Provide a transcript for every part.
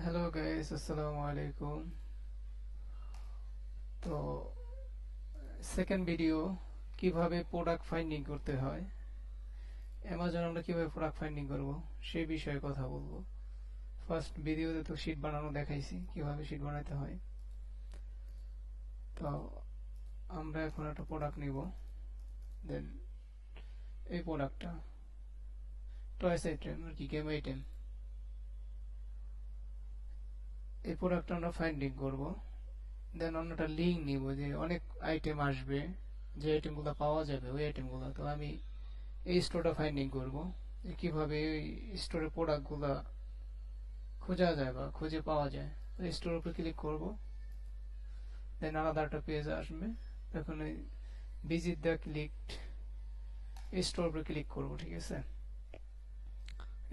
Hello guys, আসসালামু আলাইকুম। তো সেকেন্ড ভিডিও, কিভাবে প্রোডাক্ট ফাইন্ডিং করতে হয়, অ্যামাজন আমরা কিভাবে প্রোডাক্ট ফাইন্ডিং করব সেই বিষয়ে কথা বলবো। ফার্স্ট ভিডিওতে তো শীট বানানো দেখাইছি, কিভাবে শীট বানাতে হয়। তো আমরা এখন একটা প্রোডাক্ট নিব। দেন এই প্রোডাক্টটা টয়েস আইটেম আর কি, গেম আইটেম, এই প্রোডাক্টটা আমরা ফাইন্ডিং করব। দেন অন্য একটা লিঙ্ক নিব, যে অনেক আইটেম আসবে, যে আইটেমগুলো পাওয়া যাবে ওই আইটেমগুলো। তো আমি এই স্টোরটা ফাইন্ডিং করব, যে কিভাবে এই স্টোরের প্রোডাক্টগুলো খোঁজা যায় বা খুঁজে পাওয়া যায়। এই স্টোরের উপর ক্লিক করব। দেন আলাদা একটা পেজ আসবে। এখন এই ভিজিট দ্য ক্লিকড এই স্টোরের উপর ক্লিক করব। ঠিক আছে,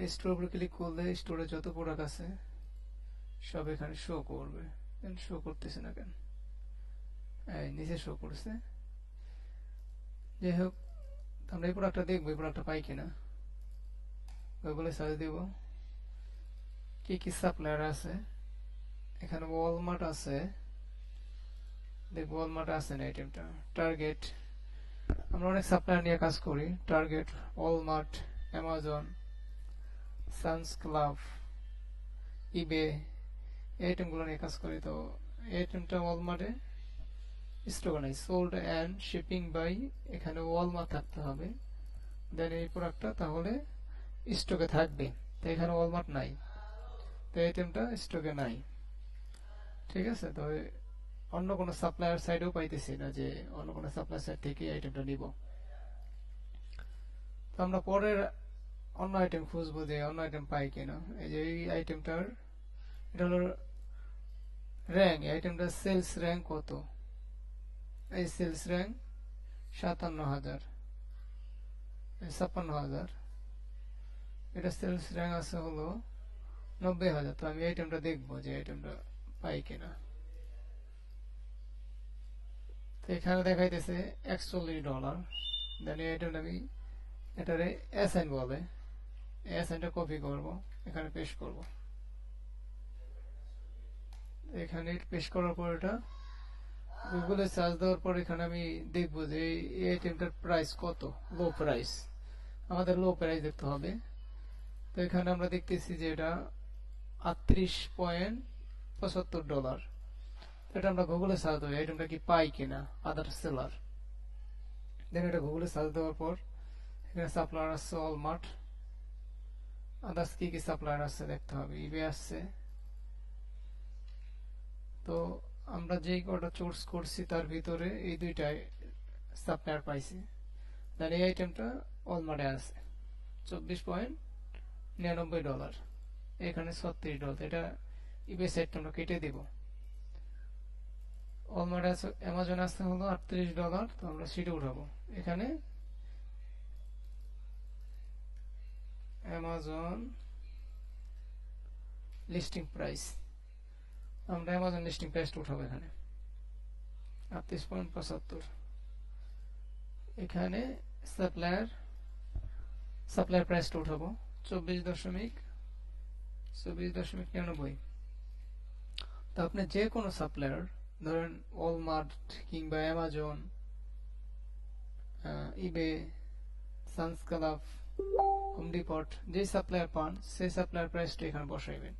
এই স্টোরের উপর ক্লিক করলে স্টোরে যত প্রোডাক্ট আছে সব এখানে শো করবে। দেন শো করতেছে না কেন? এই নিচে শো করছে। যাই হোক, আমরা এই প্রোডাক্টটা দেখবো, এই প্রোডাক্টটা পাই কিনা। গুগলে সার্চ দিব কি কি সাপ্লায়ার আছে। এখানে ওয়ালমার্ট আছে, দেখবো ওয়ালমার্ট আছে না আইটেমটা। টার্গেট, আমরা অনেক সাপ্লায়ার নিয়ে কাজ করি। Target, Walmart, Amazon, Sam's Club, eBay, এই আইটেমগুলো নিয়ে কাজ করি। তো এই আইটেমটা ওয়ালমার্টে স্টক নাই, সোল্ড অ্যান্ড শিপিং বাই, এখানে ওয়ালমার্ট থাকতে হবে। দেন এই প্রোডাক্টটা তাহলে স্টকে থাকবে। তো এখানে ওয়ালমার্ট নাই, তো এই আইটেমটা স্টকে নাই। ঠিক আছে, তো অন্য কোনো সাপ্লায়ার সাইডেও পাইতেছি না যে অন্য কোনো সাপ্লায়ার সাইড থেকে আইটেমটা নিব। তো আমরা পরের অন্য আইটেম খুঁজবো, যে অন্য আইটেম পাই কিনা। এই যে এই আইটেমটার, এটা হলো র্যাঙ্ক, এই আইটেমটার সেলস র্যাঙ্ক কত। এই সেলস র্যাঙ্ক 57,000, 56,000। এটা সেলস র্যাঙ্ক আছে হলো 90,000। তো আমি আইটেমটা দেখবো যে আইটেমটা পাই কিনা। তো এখানে দেখাইতেছে $41। দেন এই আইটেমটা আমি, এটারে অ্যাসাইন বলে, অ্যাসাইনটা কপি করব, এখানে পেস্ট করব। এখানে পেস্ট করার পর এটা গুগলে সার্চ দেওয়ার পর এখানে আমি দেখবো যে এই আইটেমটার প্রাইস কত। লো প্রাইস, আমাদের লো প্রাইস দেখতে হবে। তো এখানে আমরা দেখতেছি যে এটা $38.75। এটা আমরা গুগলে সার্চ দেবো আইটেমটা কি পাই কিনা, আদার সেলার। দেন এটা গুগলে সার্চ দেওয়ার পর এখানে সাপ্লায়ার আছে ওয়ালমার্ট, আদার্স কি কি সাপ্লায়ার আছে দেখতে হবে, ইবে আসছে। তো আমরা যেই কটা চুজ করছি তার ভিতরে এই দুইটাই সাপ্লায়ার পাইছি। দেন এই আইটেমটা ওয়ালমার্টে আছে $24.99, এখানে $36। এটা ইবে সাইডটা আমরা কেটে দিব। ওয়ালমার্টে আছে, অ্যামাজন আছে হলো $38। তো আমরা সেটা উঠাবো। এখানে অ্যামাজন লিস্টিং প্রাইস, আমরা অ্যামাজন লিস্টিং প্রাইসটা উঠাবো এখানে 38.75। এখানে সাপ্লায়ার প্রাইসটা উঠাবো 24.99। তো আপনি যে কোনো সাপ্লায়ার, ধরেন ওয়ালমার্ট কিংবা অ্যামাজন, ইবে, সানস ক্লাব, হোম ডিপট, যে সাপ্লায়ার পান সেই সাপ্লায়ার প্রাইসটা এখানে বসাইবেন।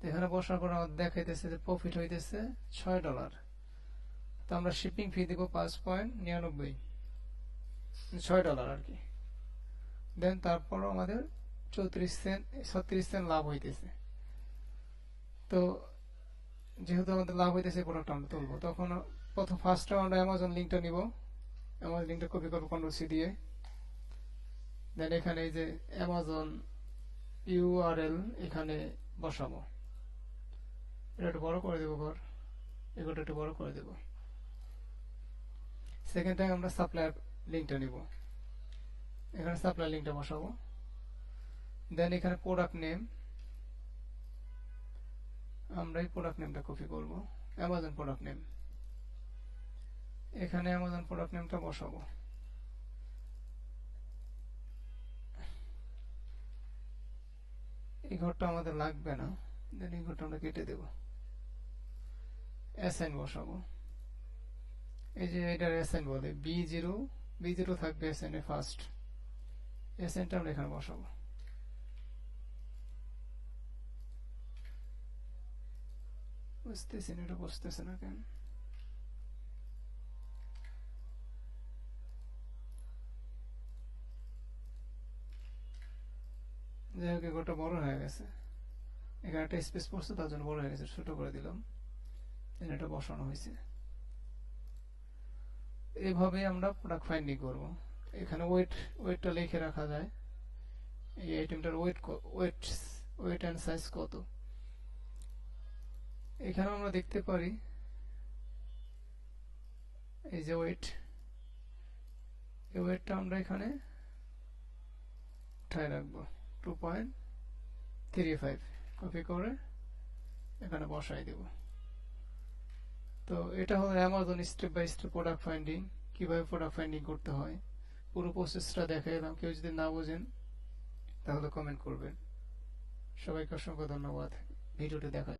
এখানে বসার পর আমাদের দেখাইতেছে যে প্রফিট হইতেছে $6। তো আমরা শিপিং ফি দিব 5.99, $6 আর কি। দেন তারপর আমাদের 36 সেন্ট লাভ হইতেছে। তো যেহেতু আমাদের লাভ হইতেছে, প্রোডাক্ট আমরা তুলবো। তখন প্রথম ফার্স্টে আমরা অ্যামাজন লিঙ্কটা নিব, অ্যামাজন লিঙ্কটা কপি করবো কন্ট্রোল-C দিয়ে। দেন এখানে এই যে অ্যামাজন ইউআরএল এখানে বসাবো। এটা একটু বড় করে দেবো, এগুলো একটু বড় করে দেবো। সেকেন্ড টাইম আমরা সাপ্লায়ার লিঙ্কটা নিব, এখানে সাপ্লায়ার লিঙ্কটা বসাবো। দেন এখানে প্রোডাক্ট নেম, আমরা এই প্রোডাক্ট নেমটা কপি করব, অ্যামাজন প্রোডাক্ট নেম। এখানে অ্যামাজন প্রোডাক্ট নেমটা বসাবো। এই ঘরটা আমাদের লাগবে না, দেন এই ঘরটা আমরা কেটে দেব, অ্যাসাইন বসাবো। এই যে এটার অ্যাসাইন বলে B0, B0 থাকবে অ্যাসাইনে ফার্স্ট, অ্যাসাইনটা আমরা এখানে বসাবো। বুঝতেছি না, এটা বুঝতেছে না কেন। যাই হোক, ঘরটা বড় হয়ে গেছে, এখানে একটা স্পেস পড়ছে তার জন্য বড় হয়ে গেছে, ছোট করে দিলাম, এটা বসানো হয়েছে। এভাবে আমরা প্রোডাক্ট ফাইন্ডিং করব। এখানে ওয়েটটা লিখে রাখা যায়, এই আইটেমটার ওয়েট এন্ড সাইজ কত। এখানে আমরা দেখতে পারি এই যে ওয়েট, এই ওয়েটটা আমরা এখানে উঠায় রাখবো 2.35, কপি করে এখানে বসাই দেব। তো এটা হলো Amazon step by step product finding, কিভাবে প্রোডাক্ট ফাইন্ডিং করতে হয় পুরো প্রসেসটা দেখাইলাম। কেউ যদি না বোঝেন তাহলে কমেন্ট করবেন। সবাইকে অসংখ্য ধন্যবাদ ভিডিওটি দেখার।